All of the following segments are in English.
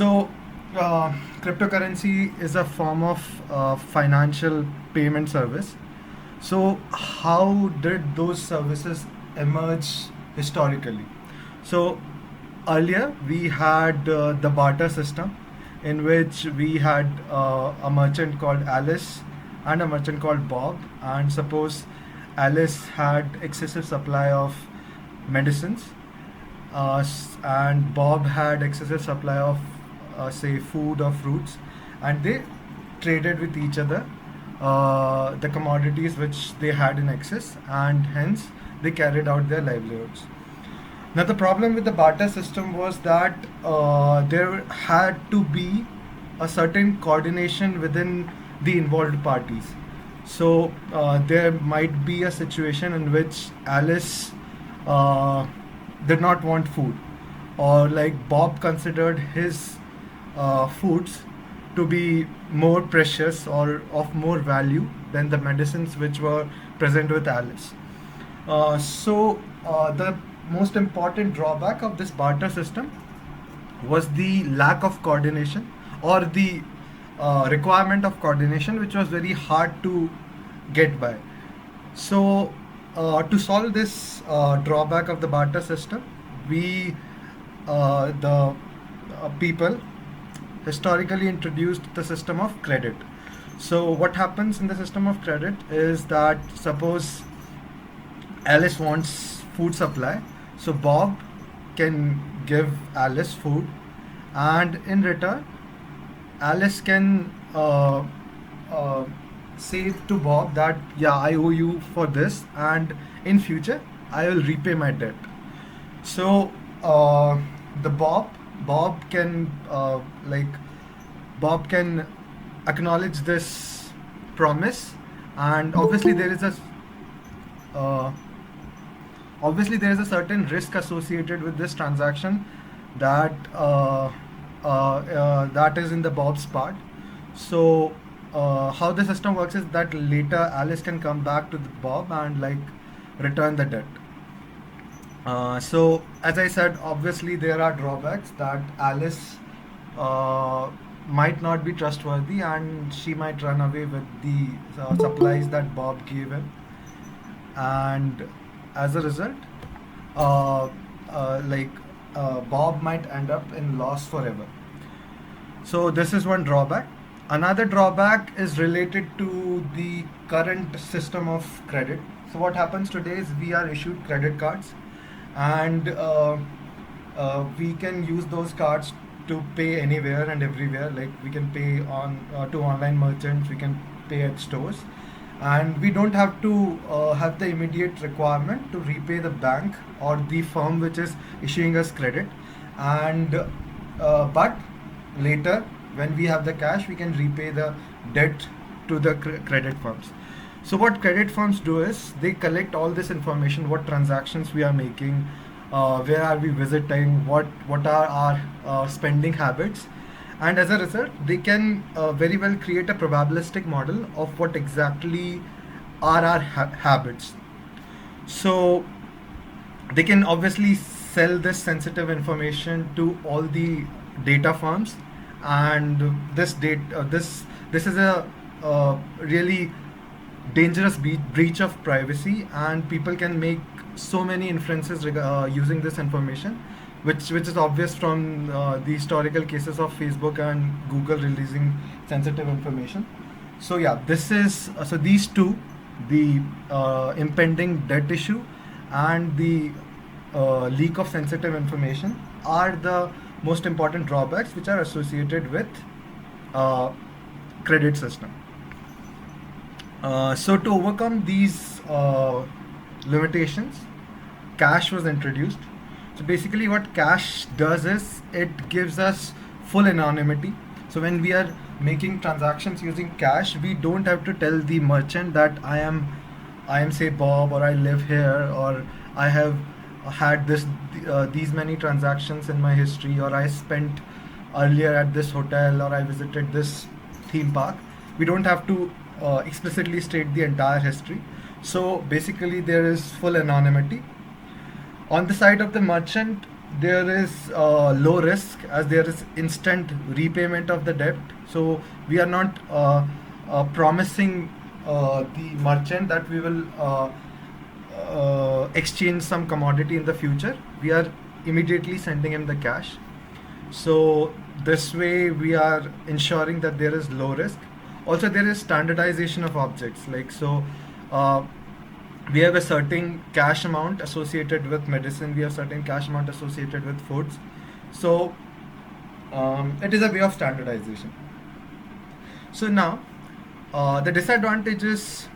So, cryptocurrency is a form of financial payment service. So, how did those services emerge historically? So, earlier we had the barter system, in which we had a merchant called Alice and a merchant called Bob. And suppose Alice had excessive supply of medicines, and Bob had excessive supply of, say, food or fruits, and they traded with each other the commodities which they had in excess, and hence they carried out their livelihoods. Now, the problem with the barter system was that there had to be a certain coordination within the involved parties. So, there might be a situation in which Alice uh, did not want food, or like Bob considered his foods to be more precious or of more value than the medicines which were present with Alice. The most important drawback of this barter system was the lack of coordination, or the requirement of coordination, which was very hard to get by. So, to solve this drawback of the barter system, the people historically introduced the system of credit. So, what happens in the system of credit is that, suppose Alice wants food supply, so Bob can give Alice food, and in return, Alice can uh, say to Bob that, yeah, I owe you for this, and in future I will repay my debt. So, the Bob can Bob can acknowledge this promise, and uh, obviously there is a certain risk associated with this transaction, that that is in the Bob's part. So, how the system works is that later Alice can come back to the Bob and like return the debt. So, as I said, obviously there are drawbacks, that Alice might not be trustworthy, and she might run away with the supplies that Bob gave him, and as a result, uh, like Bob might end up in loss forever. So this is one drawback. Another drawback is related to the current system of credit. So what happens today is we are issued credit cards, and we can use those cards to pay anywhere and everywhere. Like, we can pay on to online merchants, we can pay at stores, and we don't have to have the immediate requirement to repay the bank or the firm which is issuing us credit. And but later, when we have the cash, we can repay the debt to the credit firms. So what credit firms do is they collect all this information: what transactions we are making, where are we visiting, what are our spending habits, and as a result, they can very well create a probabilistic model of what exactly are our habits. So they can obviously sell this sensitive information to all the data firms, and this is a really dangerous breach of privacy, and people can make so many inferences using this information, which is obvious from the historical cases of Facebook and Google releasing sensitive information. So yeah, this is so these two, the impending debt issue and the leak of sensitive information, are the most important drawbacks which are associated with uh, credit system. So to overcome these limitations, cash was introduced. So basically, what cash does is it gives us full anonymity. So when we are making transactions using cash, we don't have to tell the merchant that I am say Bob, or I live here, or I have had these many transactions in my history, or I spent earlier at this hotel, or I visited this theme park. We don't have to explicitly state the entire history. So basically, there is full anonymity. On the side of the merchant, there is low risk as there is instant repayment of the debt. So we are not promising the merchant that we will exchange some commodity in the future. We are immediately sending him the cash. So this way we are ensuring that there is low risk. Also, there is standardization of objects. Like so, uh, we have a certain cash amount associated with medicine. We have certain cash amount associated with foods. So it is a way of standardization. So now, the disadvantages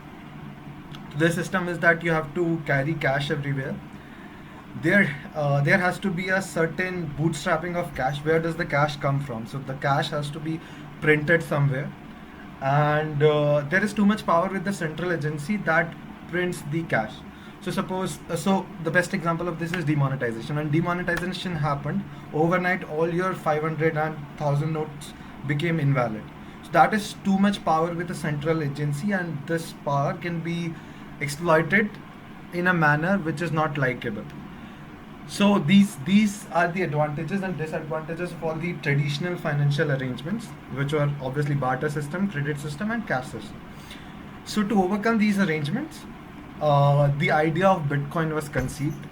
to the system is that you have to carry cash everywhere. There has to be a certain bootstrapping of cash. Where does the cash come from? So the cash has to be printed somewhere, and there is too much power with the central agency that prints the cash. So suppose so the best example of this is demonetization. When demonetization happened overnight, all your 500 and 1000 notes became invalid. So that is too much power with the central agency, and this power can be exploited in a manner which is not likable. So these are the advantages and disadvantages of all the traditional financial arrangements, which were obviously barter system, credit system, and cash system. So to overcome these arrangements, the idea of Bitcoin was conceived.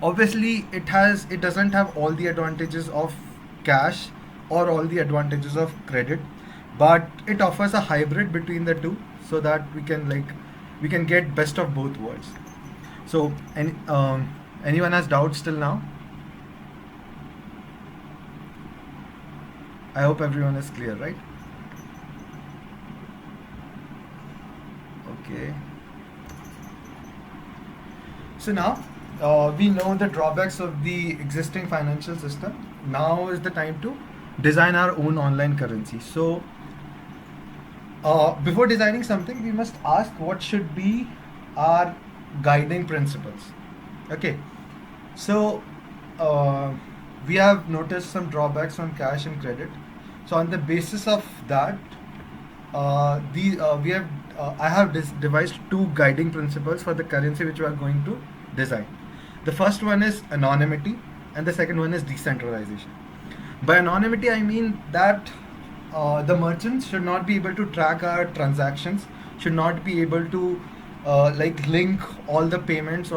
Obviously, it doesn't have all the advantages of cash or all the advantages of credit, but it offers a hybrid between the two, so that we can get best of both worlds. So, anyone has doubts till now? I hope everyone is clear, right? Okay. So now we know the drawbacks of the existing financial system. Now is the time to design our own online currency. So before designing something, we must ask what should be our guiding principles. Okay. So we have noticed some drawbacks on cash and credit. So on the basis of that, the we have I have devised two guiding principles for the currency which we are going to design. The first one is anonymity, and the second one is decentralization. By anonymity, I mean that the merchants should not be able to track our transactions, should not be able to link all the payments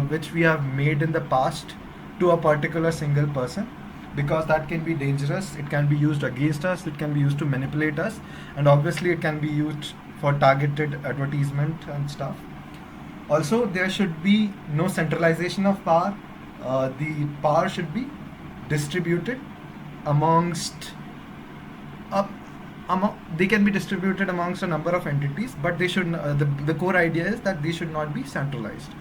which we have made in the past to a particular single person, because that can be dangerous. It can be used against us, it can be used to manipulate us, and obviously it can be used for targeted advertisement and stuff. Also, there should be no centralization of power. The power should be distributed amongst they can be distributed amongst a number of entities, but they should the core idea is that they should not be centralized.